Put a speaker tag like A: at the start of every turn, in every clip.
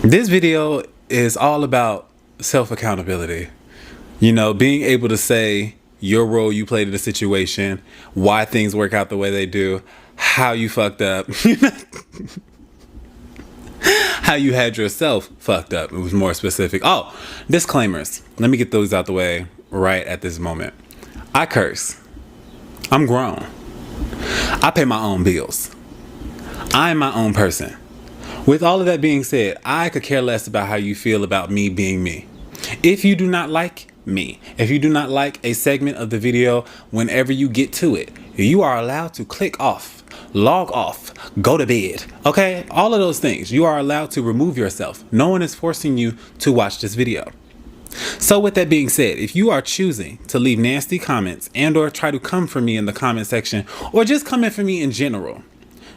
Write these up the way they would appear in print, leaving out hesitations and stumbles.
A: This video is all about self-accountability. You know, being able to say your role you played in the situation, why things work out the way they do, how you fucked up, how you had yourself fucked up. It was more specific. Oh, disclaimers. Let me get those out the way right at this moment. I curse. I'm grown. I pay my own bills. I'm my own person. With all of that being said, I could care less about how you feel about me being me. If you do not like me, if you do not like a segment of the video, whenever you get to it, you are allowed to click off, log off, go to bed. Okay? All of those things. You are allowed to remove yourself. No one is forcing you to watch this video. So with that being said, if you are choosing to leave nasty comments and or try to come for me in the comment section or just come in for me in general,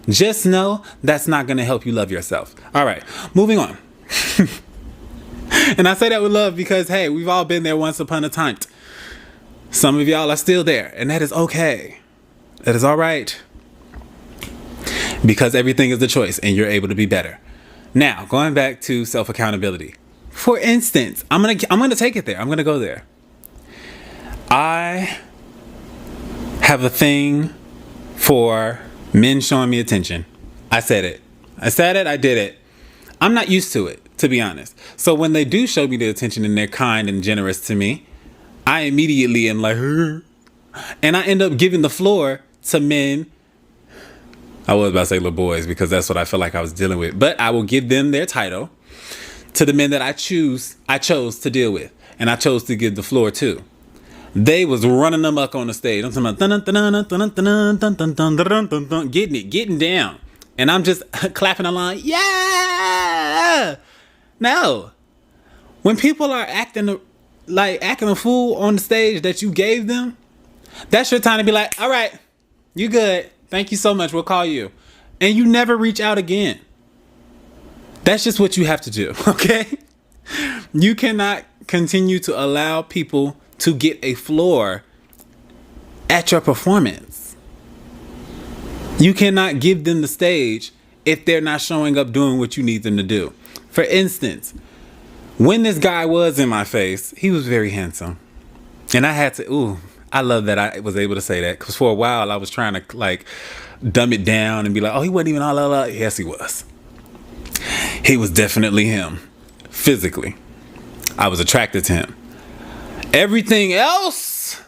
A: just know that's not going to help you love yourself. All right, moving on. And I say that with love because, hey, we've all been there once upon a time. Some of y'all are still there, and that is okay. That is all right. Because everything is a choice, and you're able to be better. Now, going back to self-accountability. For instance, I'm gonna take it there. I'm gonna go there. I have a thing for men showing me attention. I said it. I did it. I'm not used to it, to be honest. So when they do show me the attention and they're kind and generous to me, I immediately am like, and I end up giving the floor to men. I was about to say little boys because that's what I feel like I was dealing with. But I will give them their title to the men that I chose to deal with. And I chose to give the floor to. They was running amok on the stage. I'm talking about getting down. And I'm just clapping along. Yeah! No. When people are acting a fool on the stage that you gave them, that's your time to be like, all right, you good. Thank you so much. We'll call you. And you never reach out again. That's just what you have to do, okay? You cannot continue to allow people to get a floor at your performance. You cannot give them the stage if they're not showing up doing what you need them to do. For instance, when this guy was in my face, he was very handsome. And I had to, I love that I was able to say that. Because for a while I was trying to dumb it down and be like, oh, he wasn't even all that. Yes, he was. He was definitely him. Physically. I was attracted to him. Everything else,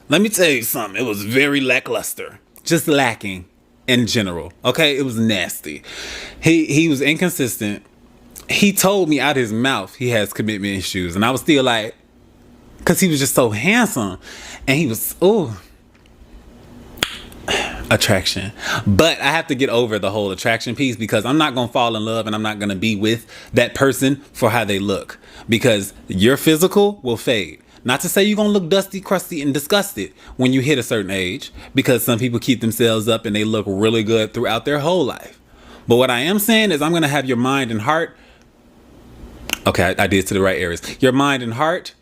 A: let me tell you something. It was very lackluster. Just lacking in general. Okay? It was nasty. He was inconsistent. He told me out his mouth he has commitment issues. And I was still like, because he was just so handsome. And he was, attraction. But I have to get over the whole attraction piece because I'm not going to fall in love and I'm not going to be with that person for how they look. Because your physical will fade. Not to say you're going to look dusty, crusty, and disgusted when you hit a certain age. Because some people keep themselves up and they look really good throughout their whole life. But what I am saying is I'm going to have your mind and heart. Okay, I did to the right areas. Your mind and heart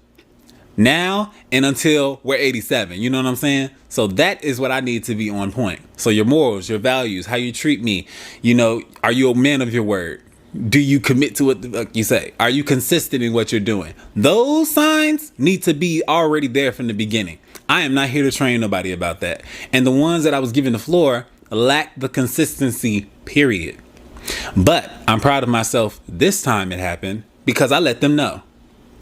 A: now and until we're 87. You know what I'm saying? So that is what I need to be on point. So your morals, your values, how you treat me. You know, are you a man of your word? Do you commit to what you say? Are you consistent in what you're doing? Those signs need to be already there from the beginning. I am not here to train nobody about that. And the ones that I was giving the floor lack the consistency, period. But I'm proud of myself this time it happened because I let them know.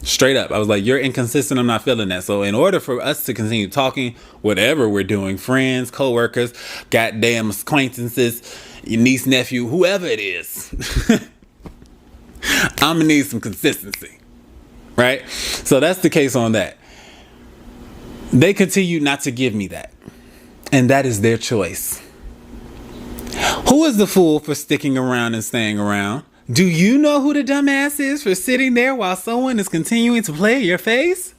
A: Straight up. I was like, you're inconsistent. I'm not feeling that. So in order for us to continue talking, whatever we're doing, friends, co-workers, goddamn acquaintances, your niece, nephew, whoever it is, I'm going to need some consistency. Right? So that's the case on that. They continue not to give me that. And that is their choice. Who is the fool for sticking around and staying around? Do you know who the dumbass is for sitting there while someone is continuing to play in your face?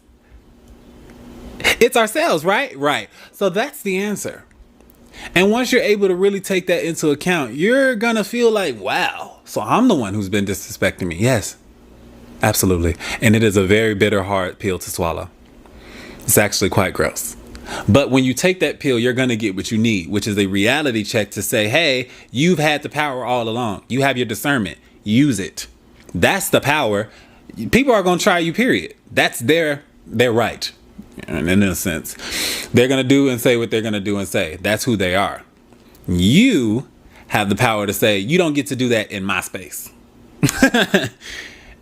A: It's ourselves, right? Right. So that's the answer. And once you're able to really take that into account, you're going to feel like, wow, so I'm the one who's been disrespecting me. Yes, absolutely. And it is a very bitter, hard pill to swallow. It's actually quite gross. But when you take that pill, you're going to get what you need, which is a reality check to say, hey, you've had the power all along. You have your discernment. Use it. That's the power. People are going to try you, period. That's their right. And in a sense, they're going to do and say what they're going to do and say. That's who they are. You have the power to say, you don't get to do that in my space.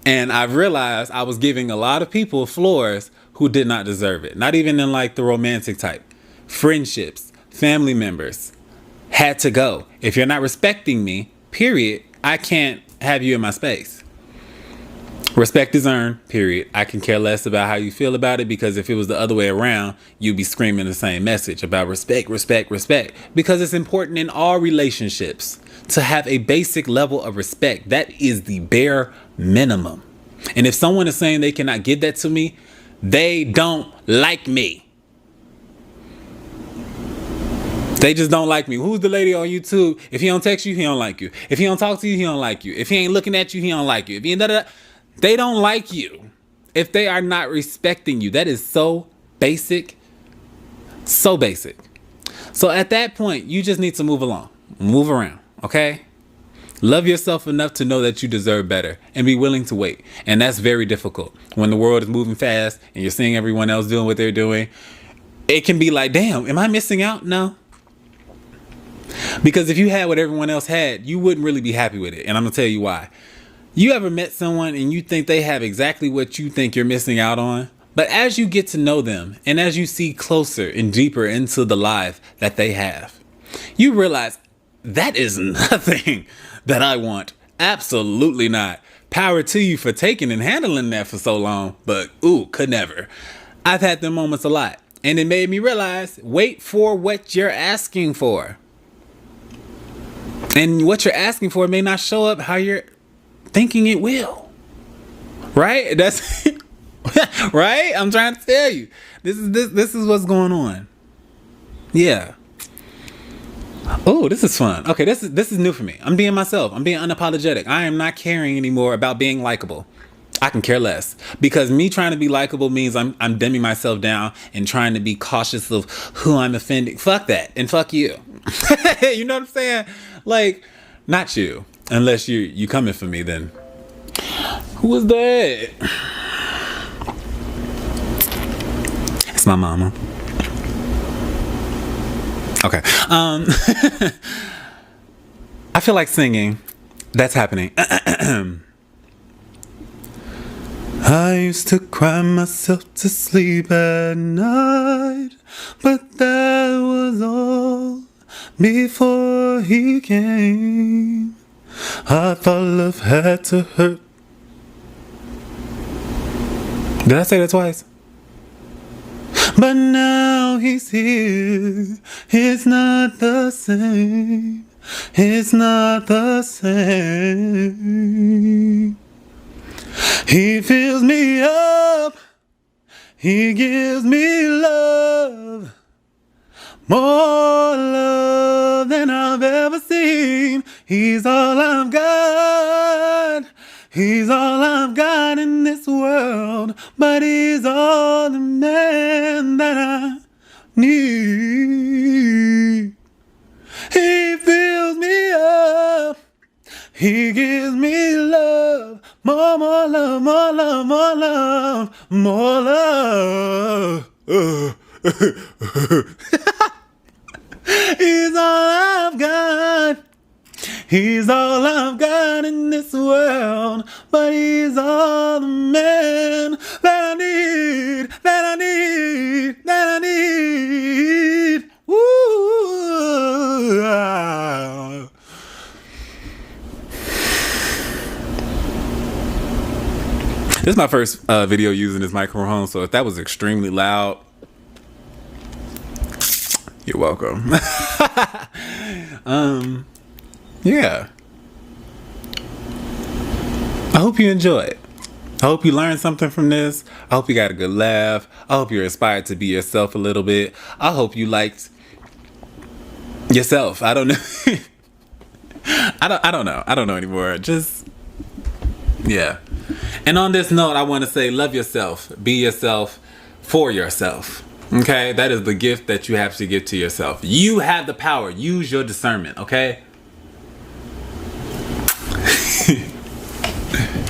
A: And I've realized I was giving a lot of people floors who did not deserve it. Not even in like the romantic type. Friendships, family members had to go. If you're not respecting me, period, I can't have you in my space. Respect is earned, period. I can care less about how you feel about it, because if it was the other way around, you'd be screaming the same message about respect, respect, respect. Because it's important in all relationships to have a basic level of respect. That is the bare minimum. And if someone is saying they cannot give that to me, they don't like me. They just don't like me. Who's the lady on YouTube? If he don't text you, he don't like you. If he don't talk to you, he don't like you. If he ain't looking at you, he don't like you. If he ain't they don't like you. If they are not respecting you. That is so basic. So basic. So at that point, you just need to move along. Move around. Okay? Love yourself enough to know that you deserve better and be willing to wait. And that's very difficult. When the world is moving fast and you're seeing everyone else doing what they're doing, it can be like, damn, am I missing out? No. Because if you had what everyone else had, you wouldn't really be happy with it. And I'm going to tell you why. You ever met someone and you think they have exactly what you think you're missing out on? But as you get to know them and as you see closer and deeper into the life that they have, you realize that is nothing that I want. Absolutely not. Power to you for taking and handling that for so long. But could never. I've had them moments a lot. And it made me realize, wait for what you're asking for. And what you're asking for may not show up how you're thinking it will. Right? That's right? I'm trying to tell you. This is what's going on. Yeah. Oh, this is fun. Okay, this is new for me. I'm being myself. I'm being unapologetic. I am not caring anymore about being likable. I can care less, because me trying to be likable means I'm dimming myself down and trying to be cautious of who I'm offending. Fuck that, and fuck you. You know what I'm saying? Like, not you, unless you coming for me. Then who was that? It's my mama. Okay. I feel like singing. That's happening. I used to cry myself to sleep at night, but that was all before he came. I thought love had to hurt. Did I say that twice? But now he's here. It's not the same. It's not the same. He fills me up. He gives me love. More love than I've ever seen. He's all I've got. He's all I've got in this world. But he's all the man that I need. He fills me up. He gives me love. More love, more love, more love, more love. He's all I've got. He's all I've got in this world. But he's all the man that I need, that I need, that I need. Woo! This is my first video using this microphone, so if that was extremely loud, you're welcome. Yeah. I hope you enjoy it. I hope you learned something from this. I hope you got a good laugh. I hope you're inspired to be yourself a little bit. I hope you liked yourself. I don't know. I don't know. I don't know anymore. Just, yeah. And on this note, I want to say, love yourself. Be yourself for yourself. Okay? That is the gift that you have to give to yourself. You have the power. Use your discernment. Okay?